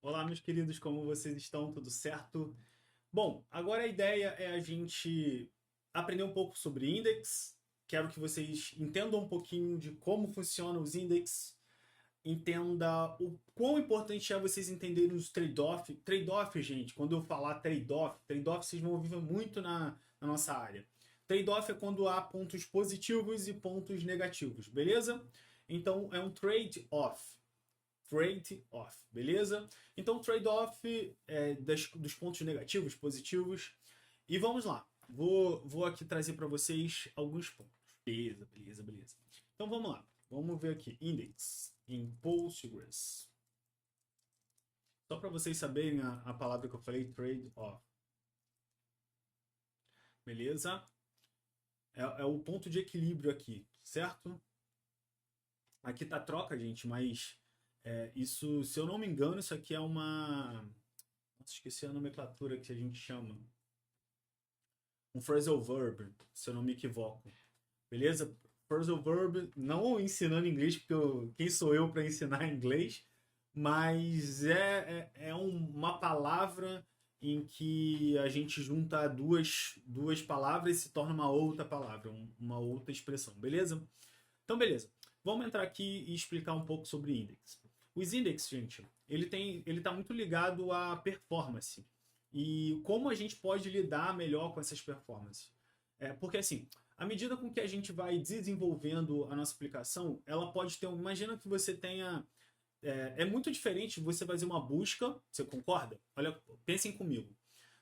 Olá, meus queridos, como vocês estão? Tudo certo? Bom, agora a ideia é a gente aprender um pouco sobre index. Quero que vocês entendam um pouquinho de como funcionam os index. Entenda o quão importante é vocês entenderem os trade-off. Trade-off, gente, quando eu falar trade-off vocês vão ouvir muito na nossa área. Trade-off é quando há pontos positivos e pontos negativos, beleza? Então é um trade-off. Trade-off, beleza? Então, trade-off dos pontos negativos, positivos. E vamos lá. Vou aqui trazer para vocês alguns pontos. Beleza. Então, vamos lá. Vamos ver aqui. Index em Postgres. Só para vocês saberem a palavra que eu falei, trade-off. Beleza? É o ponto de equilíbrio aqui, certo? Aqui tá troca, gente, mas isso, se eu não me engano, isso aqui é uma. Nossa, esqueci a nomenclatura que a gente chama. Um phrasal verb, se eu não me equivoco. Beleza? Phrasal verb, não ensinando inglês, porque quem sou eu para ensinar inglês, mas uma palavra em que a gente junta duas palavras e se torna uma outra palavra, uma outra expressão, beleza? Então, beleza. Vamos entrar aqui e explicar um pouco sobre index. Os index, gente, ele tá muito ligado à performance e como a gente pode lidar melhor com essas performances. Porque assim, à medida com que a gente vai desenvolvendo a nossa aplicação, ela pode ter. Imagina que você tenha. É muito diferente você fazer uma busca, você concorda? Olha, pensem comigo.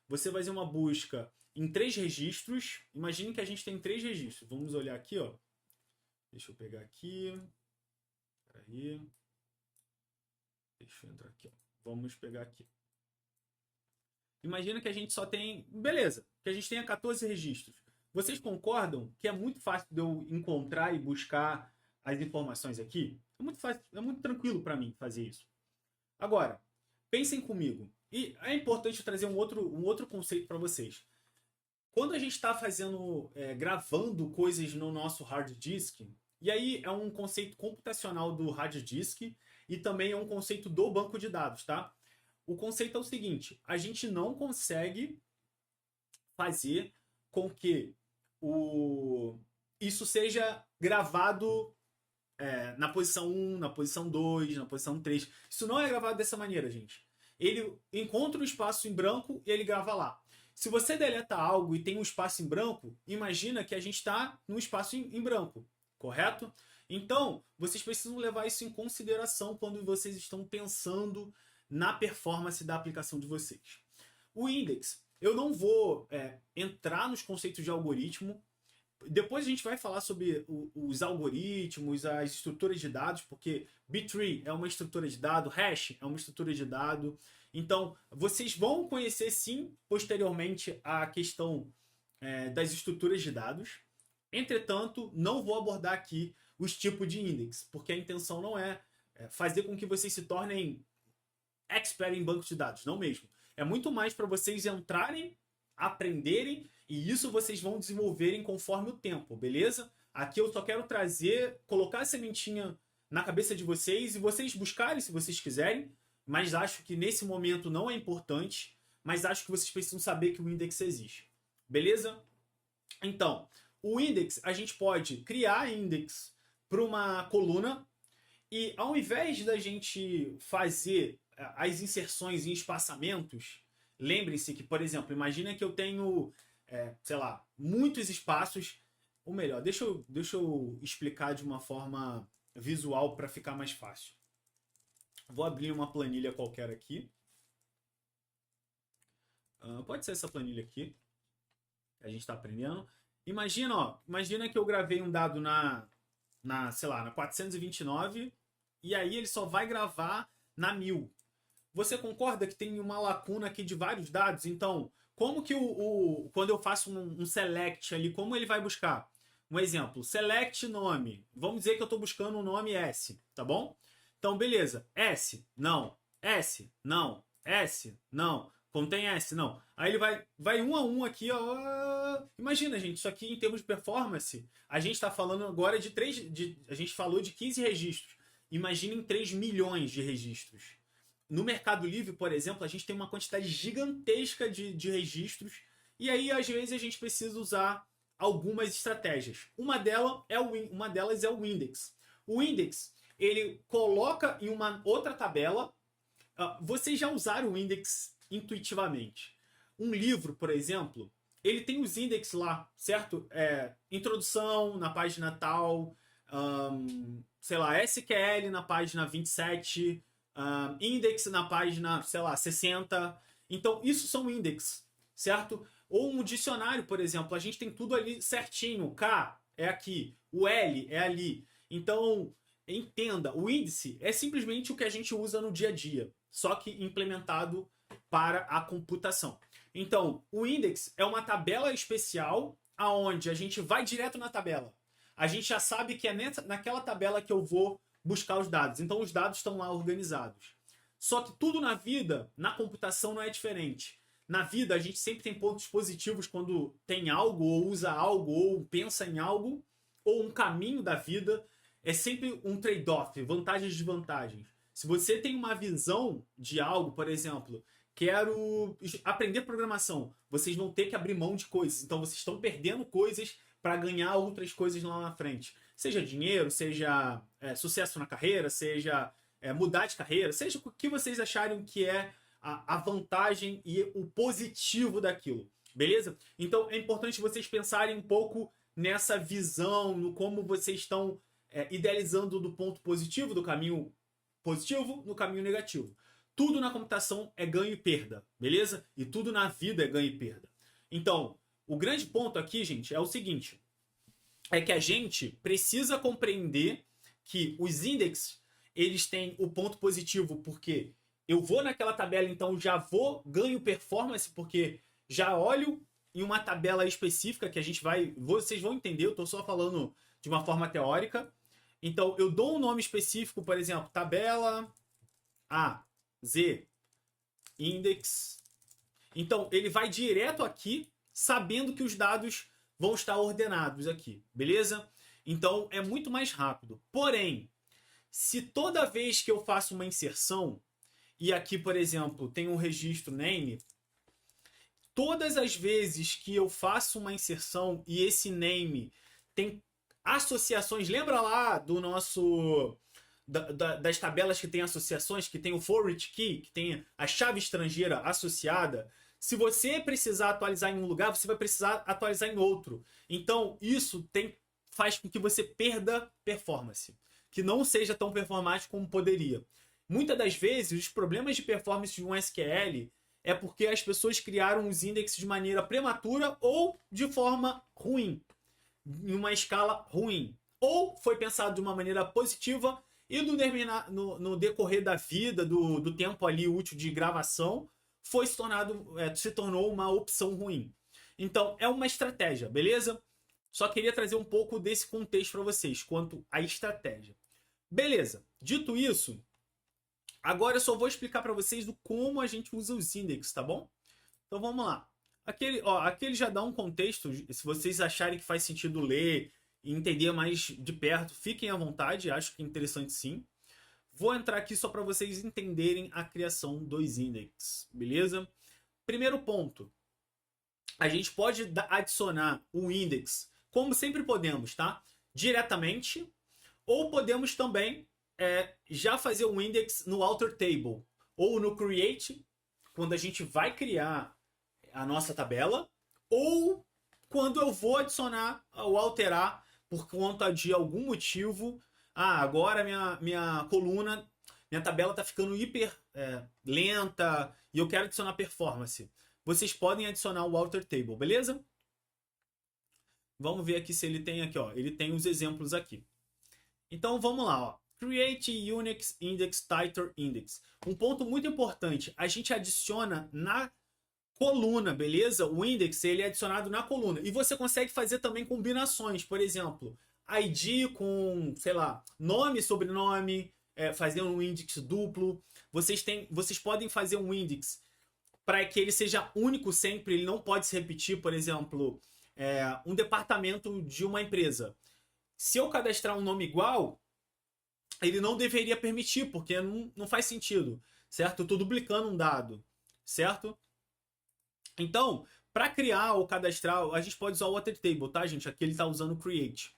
Você vai fazer uma busca em três registros. Imagine que a gente tem três registros. Vamos olhar aqui, ó. Deixa eu pegar aqui. Peraí. Deixa eu entrar aqui, ó. Vamos pegar aqui. Imagina que a gente só tem. Beleza, que a gente tenha 14 registros. Vocês concordam que é muito fácil de eu encontrar e buscar as informações aqui? É muito fácil, é muito tranquilo para mim fazer isso. Agora, pensem comigo. E é importante trazer um outro conceito para vocês. Quando a gente está gravando coisas no nosso hard disk, e aí é um conceito computacional do hard disk e também é um conceito do banco de dados, tá? O conceito é o seguinte: a gente não consegue fazer com que isso seja gravado na posição 1, na posição 2, na posição 3. Isso não é gravado dessa maneira, gente. Ele encontra o espaço em branco e ele grava lá. Se você deleta algo e tem um espaço em branco, imagina que a gente está num espaço em branco, correto? Então, vocês precisam levar isso em consideração quando vocês estão pensando na performance da aplicação de vocês. O index, eu não vou entrar nos conceitos de algoritmo. Depois a gente vai falar sobre os algoritmos, as estruturas de dados, porque B-tree é uma estrutura de dado, hash é uma estrutura de dado. Então, vocês vão conhecer sim, posteriormente, a questão das estruturas de dados. Entretanto, não vou abordar aqui os tipos de index, porque a intenção não é fazer com que vocês se tornem expert em bancos de dados, não mesmo. É muito mais para vocês entrarem, aprenderem e isso vocês vão desenvolverem conforme o tempo, beleza? Aqui eu só quero trazer, colocar a sementinha na cabeça de vocês e vocês buscarem se vocês quiserem, mas acho que nesse momento não é importante, mas acho que vocês precisam saber que o index existe. Beleza? Então, o index, a gente pode criar index para uma coluna e ao invés da gente fazer as inserções em espaçamentos, lembrem-se que, por exemplo, imagina que eu tenho, sei lá, muitos espaços. Ou melhor, deixa eu explicar de uma forma visual para ficar mais fácil. Vou abrir uma planilha qualquer aqui. Pode ser essa planilha aqui, que a gente está aprendendo. Imagina que eu gravei um dado sei lá, na 429 e aí ele só vai gravar na 1000. Você concorda que tem uma lacuna aqui de vários dados? Então, como que quando eu faço um select ali, como ele vai buscar? Um exemplo, select nome. Vamos dizer que eu estou buscando um nome S, tá bom? Então, beleza. S, não. S, não. S, não. Contém S, não. Aí ele vai um a um aqui, ó. Imagina, gente, isso aqui em termos de performance, a gente está falando agora a gente falou de 15 registros. Imaginem 3 milhões de registros. no Mercado Livre, por exemplo, a gente tem uma quantidade gigantesca de registros e aí, às vezes, a gente precisa usar algumas estratégias. Uma delas é o index. O index, ele coloca em uma outra tabela. Vocês já usaram o index intuitivamente. Um livro, por exemplo, ele tem os index lá, certo? Introdução na página tal, sei lá, SQL na página 27, index na página, sei lá, 60. Então, isso são index, certo? Ou um dicionário, por exemplo, a gente tem tudo ali certinho. O K é aqui, o L é ali. Então, entenda, o índice é simplesmente o que a gente usa no dia a dia, só que implementado para a computação. Então, o index é uma tabela especial aonde a gente vai direto na tabela. A gente já sabe que é naquela tabela que eu vou buscar os dados. Então, os dados estão lá organizados. Só que tudo na vida, na computação, não é diferente. Na vida, a gente sempre tem pontos positivos quando tem algo, ou usa algo, ou pensa em algo, ou um caminho da vida. É sempre um trade-off, vantagens e desvantagens. Se você tem uma visão de algo, por exemplo, quero aprender programação, vocês vão ter que abrir mão de coisas. Então, vocês estão perdendo coisas para ganhar outras coisas lá na frente. Seja dinheiro, seja sucesso na carreira, seja mudar de carreira, seja o que vocês acharem que é a vantagem e o positivo daquilo, beleza? Então é importante vocês pensarem um pouco nessa visão, no como vocês estão idealizando do ponto positivo, do caminho positivo, no caminho negativo. Tudo na computação é ganho e perda, beleza? E tudo na vida é ganho e perda. Então, o grande ponto aqui, gente, é o seguinte, é que a gente precisa compreender que os índices, eles têm o ponto positivo porque eu vou naquela tabela, então já ganho performance, porque já olho em uma tabela específica que a gente vocês vão entender, eu estou só falando de uma forma teórica. Então, eu dou um nome específico, por exemplo, tabela A, Z, index. Então, ele vai direto aqui, sabendo que os dados vão estar ordenados aqui, beleza? Então, é muito mais rápido. Porém, se toda vez que eu faço uma inserção, e aqui, por exemplo, tem um registro name, todas as vezes que eu faço uma inserção e esse name tem associações, lembra lá do nosso das tabelas que tem associações, que tem o foreign key, que tem a chave estrangeira associada. Se você precisar atualizar em um lugar, você vai precisar atualizar em outro. Então, isso faz com que você perda performance, que não seja tão performático como poderia. Muitas das vezes, os problemas de performance de um SQL é porque as pessoas criaram os indexes de maneira prematura ou de forma ruim, em uma escala ruim. Ou foi pensado de uma maneira positiva e no decorrer da vida, do tempo ali útil de gravação, se tornou uma opção ruim. Então, é uma estratégia, beleza? Só queria trazer um pouco desse contexto para vocês, quanto à estratégia. Beleza, dito isso, agora eu só vou explicar para vocês como a gente usa os index, tá bom? Então vamos lá. Aquele já dá um contexto, se vocês acharem que faz sentido ler e entender mais de perto, fiquem à vontade, acho que é interessante sim. Vou entrar aqui só para vocês entenderem a criação dos index, beleza? Primeiro ponto, a gente pode adicionar o index, como sempre podemos, tá? Diretamente, ou podemos também já fazer um index no alter table, ou no create, quando a gente vai criar a nossa tabela, ou quando eu vou adicionar ou alterar por conta de algum motivo. Agora minha coluna, minha tabela está ficando hiper lenta e eu quero adicionar performance. Vocês podem adicionar o alter table, beleza? Vamos ver aqui se ele tem aqui, ó. Ele tem os exemplos aqui. Então vamos lá, ó. Create Unix Index Title Index. Um ponto muito importante, a gente adiciona na coluna, beleza? O index ele é adicionado na coluna. E você consegue fazer também combinações, por exemplo, ID com, sei lá, nome, sobrenome, fazer um index duplo. Vocês podem fazer um index para que ele seja único sempre, ele não pode se repetir, por exemplo, um departamento de uma empresa. Se eu cadastrar um nome igual, ele não deveria permitir, porque não faz sentido. certo? Eu estou duplicando um dado, certo? Então, para criar ou cadastrar, a gente pode usar o water table, tá, gente? Aqui ele está usando o create.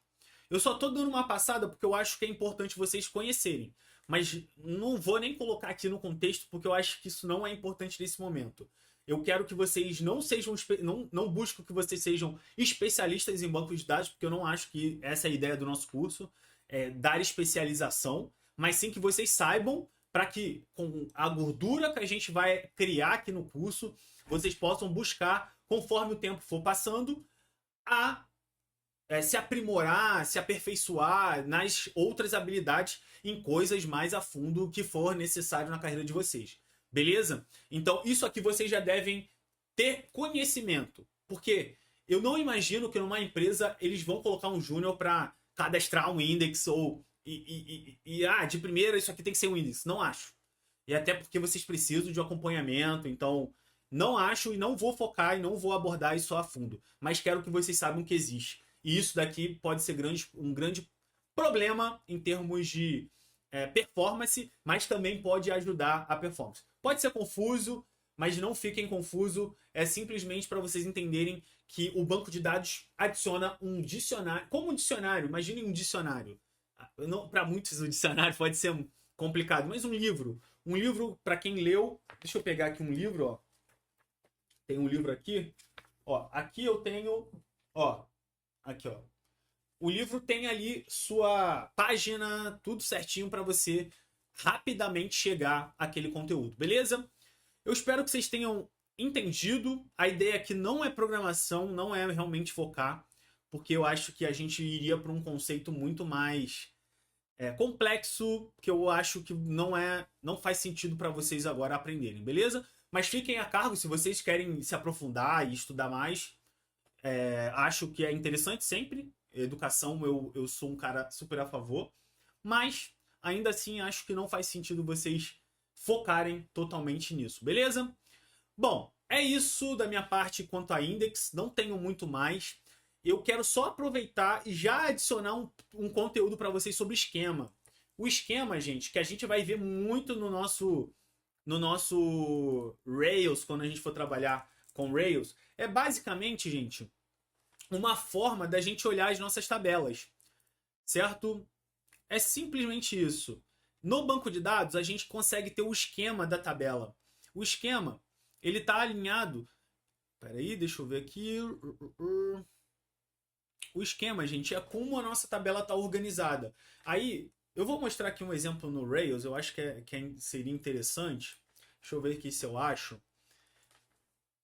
Eu só estou dando uma passada porque eu acho que é importante vocês conhecerem. Mas não vou nem colocar aqui no contexto porque eu acho que isso não é importante nesse momento. Eu quero que vocês não sejam, não busco que vocês sejam especialistas em bancos de dados, porque eu não acho que essa é a ideia do nosso curso, é dar especialização, mas sim que vocês saibam para que com a gordura que a gente vai criar aqui no curso, vocês possam buscar, conforme o tempo for passando, a se aprimorar, se aperfeiçoar nas outras habilidades em coisas mais a fundo que for necessário na carreira de vocês. Beleza? Então, isso aqui vocês já devem ter conhecimento. Porque eu não imagino que numa empresa eles vão colocar um júnior para cadastrar um index ou. De primeira isso aqui tem que ser um index. Não acho. E até porque vocês precisam de um acompanhamento. Então, não acho e não vou focar e não vou abordar isso a fundo. Mas quero que vocês saibam que existe. E isso daqui pode ser um grande problema em termos de performance, mas também pode ajudar a performance. Pode ser confuso, mas não fiquem confusos. É simplesmente para vocês entenderem que o banco de dados adiciona um dicionário. Como um dicionário, imaginem um dicionário. Para muitos o dicionário pode ser complicado, mas um livro. Um livro, para quem leu... Deixa eu pegar aqui um livro, ó. Tem um livro aqui. Ó, aqui eu tenho... Ó, aqui, ó. O livro tem ali sua página, tudo certinho para você rapidamente chegar àquele conteúdo, beleza? Eu espero que vocês tenham entendido. A ideia aqui não é programação, não é realmente focar, porque eu acho que a gente iria para um conceito muito mais complexo, que eu acho que não faz sentido para vocês agora aprenderem, beleza? Mas fiquem a cargo se vocês querem se aprofundar e estudar mais. Acho que é interessante sempre. Educação, eu sou um cara super a favor. Mas, ainda assim, acho que não faz sentido vocês focarem totalmente nisso, beleza? Bom, é isso da minha parte quanto a index. Não tenho muito mais. Eu quero só aproveitar e já adicionar um conteúdo para vocês sobre esquema. O esquema, gente, que a gente vai ver muito no nosso Rails, quando a gente for trabalhar com Rails, é basicamente, gente, uma forma da gente olhar as nossas tabelas, certo? É simplesmente isso. No banco de dados, a gente consegue ter o esquema da tabela. O esquema, ele está alinhado... Peraí, deixa eu ver aqui... O esquema, gente, é como a nossa tabela está organizada. Aí, eu vou mostrar aqui um exemplo no Rails, eu acho que seria interessante. Deixa eu ver aqui se eu acho.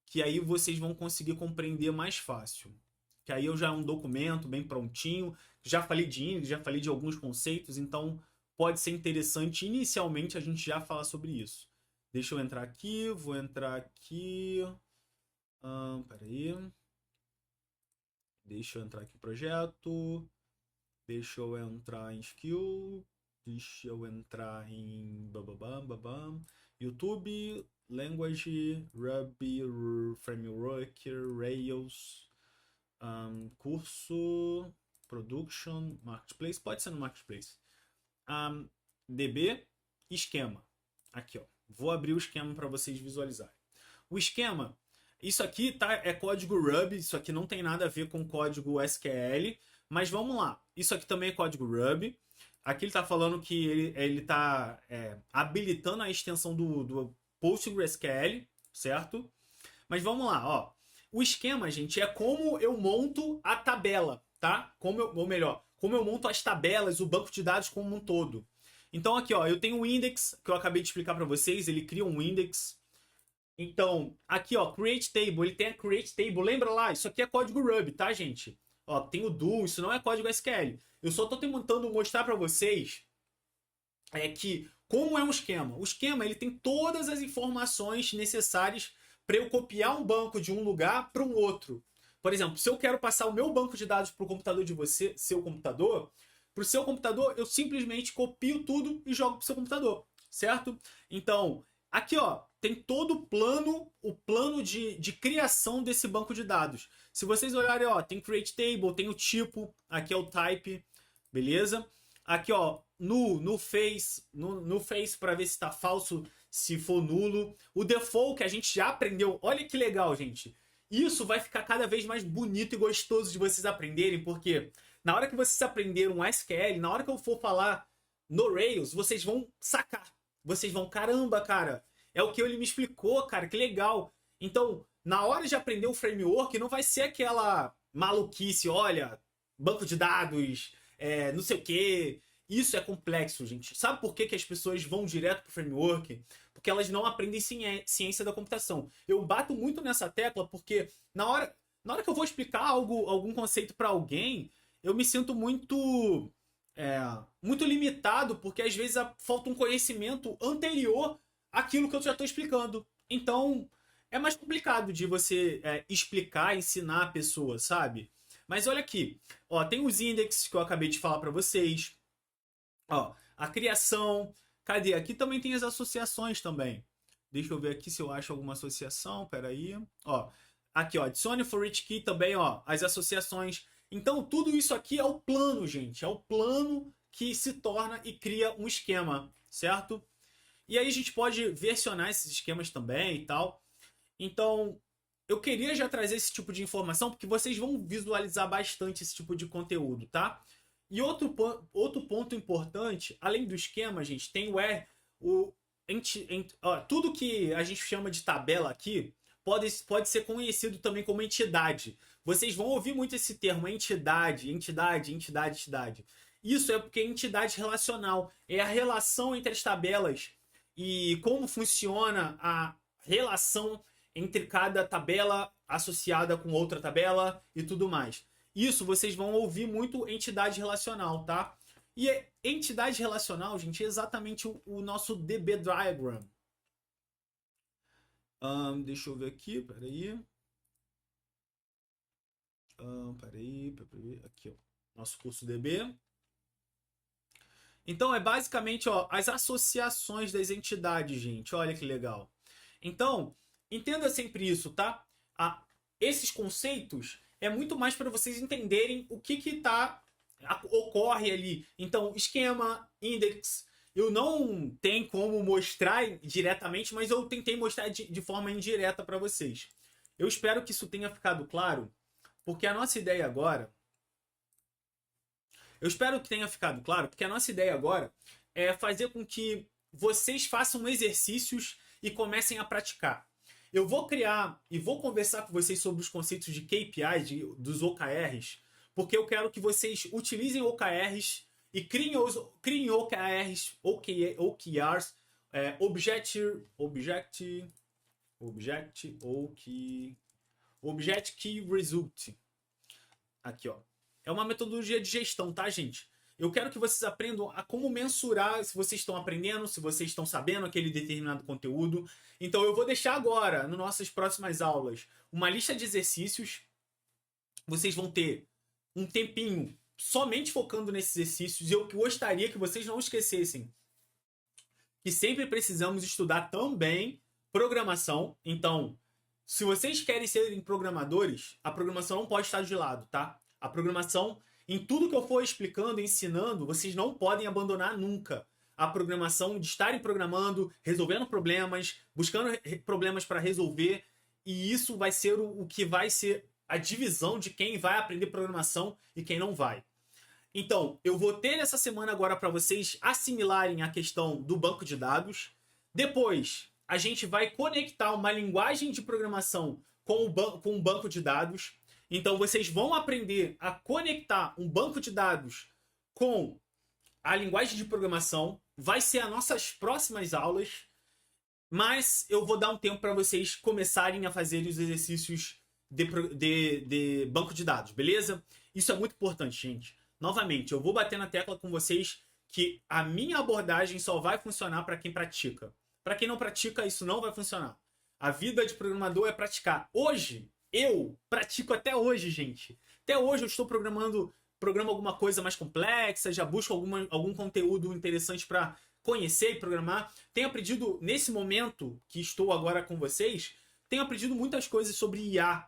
Que aí vocês vão conseguir compreender mais fácil. Que aí eu já é um documento bem prontinho. Já falei de index, já falei de alguns conceitos, então pode ser interessante inicialmente a gente já falar sobre isso. Deixa eu entrar aqui, vou entrar aqui. Peraí. Deixa eu entrar aqui no projeto. Deixa eu entrar em skill. Deixa eu entrar em YouTube, language, Ruby, framework, Rails, curso, production, marketplace. Pode ser no marketplace. DB, esquema. Aqui, ó. Vou abrir o esquema para vocês visualizarem. O esquema... Isso aqui é código Ruby, isso aqui não tem nada a ver com código SQL, mas vamos lá. Isso aqui também é código Ruby. Aqui ele está falando que ele está habilitando a extensão do PostgreSQL, certo? Mas vamos lá, ó. O esquema, gente, é como eu monto a tabela, tá? Como eu monto as tabelas, o banco de dados como um todo. Então aqui, ó, eu tenho o index, que eu acabei de explicar para vocês, ele cria um index. Então, aqui, ó, create table, ele tem a create table, lembra lá? Isso aqui é código Ruby, tá, gente? Ó, tem o do, isso não é código SQL. Eu só tô tentando mostrar para vocês que como é um esquema. O esquema, ele tem todas as informações necessárias para eu copiar um banco de um lugar para um outro. Por exemplo, se eu quero passar o meu banco de dados para o computador de você, seu computador, para o seu computador, eu simplesmente copio tudo e jogo para o seu computador, certo? Então, aqui, ó, tem todo o plano de criação desse banco de dados. Se vocês olharem, ó, tem create table, tem o tipo, aqui é o type, beleza? Aqui, ó, no face para ver se está falso, se for nulo. O default que a gente já aprendeu, olha que legal, gente. Isso vai ficar cada vez mais bonito e gostoso de vocês aprenderem, porque na hora que vocês aprenderem um SQL, na hora que eu for falar no Rails, vocês vão sacar. Vocês vão, caramba, cara, é o que ele me explicou, cara, que legal. Então, na hora de aprender o framework, não vai ser aquela maluquice, olha, banco de dados, não sei o quê. Isso é complexo, gente. Sabe por que, que as pessoas vão direto pro framework? Porque elas não aprendem ciência da computação. Eu bato muito nessa tecla porque na hora que eu vou explicar algum conceito para alguém, eu me sinto muito limitado, porque às vezes falta um conhecimento anterior àquilo que eu já estou explicando. Então, é mais complicado de você explicar, ensinar a pessoa, sabe? Mas olha aqui, ó, tem os indexes que eu acabei de falar para vocês. Ó, a criação. Cadê? Aqui também tem as associações também. Deixa eu ver aqui se eu acho alguma associação. Peraí. Ó, aqui, ó, adicione for each key também, ó, as associações. Então, tudo isso aqui é o plano, gente. É o plano que se torna e cria um esquema, certo? E aí a gente pode versionar esses esquemas também e tal. Então, eu queria já trazer esse tipo de informação porque vocês vão visualizar bastante esse tipo de conteúdo, tá? E outro ponto importante, além do esquema, gente, tem tudo que a gente chama de tabela aqui pode ser conhecido também como entidade. Vocês vão ouvir muito esse termo, entidade. Isso é porque é entidade relacional. É a relação entre as tabelas e como funciona a relação entre cada tabela associada com outra tabela e tudo mais. Isso vocês vão ouvir muito entidade relacional, tá? E entidade relacional, gente, é exatamente o nosso DB Diagram. Deixa eu ver aqui, peraí. Peraí. Aqui, ó. Nosso curso DB. Então, é basicamente, ó, as associações das entidades, gente. Olha que legal. Então, entenda sempre isso, tá? Esses conceitos é muito mais para vocês entenderem o que ocorre ali. Então, esquema, index, eu não tenho como mostrar diretamente, mas eu tentei mostrar de forma indireta para vocês. Eu espero que isso tenha ficado claro, porque a nossa ideia agora... Eu espero que tenha ficado claro, porque a nossa ideia agora é fazer com que vocês façam exercícios e comecem a praticar. Eu vou criar e vou conversar com vocês sobre os conceitos de KPIs, dos OKRs, porque eu quero que vocês utilizem OKRs e criem OKRs, OKRs, Object Key Result. Aqui, ó. É uma metodologia de gestão, tá, gente? Eu quero que vocês aprendam a como mensurar se vocês estão aprendendo, se vocês estão sabendo aquele determinado conteúdo. Então eu vou deixar agora, nas nossas próximas aulas, uma lista de exercícios. Vocês vão ter um tempinho somente focando nesses exercícios. E eu gostaria que vocês não esquecessem que sempre precisamos estudar também programação. Então, se vocês querem serem programadores, a programação não pode estar de lado, tá? A programação, em tudo que eu for explicando, ensinando, vocês não podem abandonar nunca a programação de estarem programando, resolvendo problemas, buscando problemas para resolver. E isso vai ser o que vai ser a divisão de quem vai aprender programação e quem não vai. Então, eu vou ter essa semana agora para vocês assimilarem a questão do banco de dados. Depois, a gente vai conectar uma linguagem de programação com um banco de dados. Então, vocês vão aprender a conectar um banco de dados com a linguagem de programação. Vai ser as nossas próximas aulas. Mas eu vou dar um tempo para vocês começarem a fazer os exercícios de banco de dados, beleza? Isso é muito importante, gente. Novamente, eu vou bater na tecla com vocês que a minha abordagem só vai funcionar para quem pratica. Para quem não pratica, isso não vai funcionar. A vida de programador é praticar. Hoje, eu pratico até hoje, gente. Até hoje eu estou programo alguma coisa mais complexa, já busco algum conteúdo interessante para conhecer e programar. Tenho aprendido, nesse momento que estou agora com vocês, tenho aprendido muitas coisas sobre IA.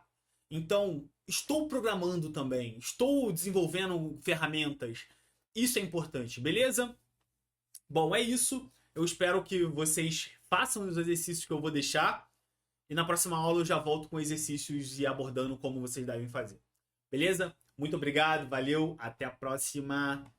Então, estou programando também. Estou desenvolvendo ferramentas. Isso é importante, beleza? Bom, é isso. Eu espero que vocês façam os exercícios que eu vou deixar. E na próxima aula eu já volto com exercícios e abordando como vocês devem fazer. Beleza? Muito obrigado, valeu, até a próxima.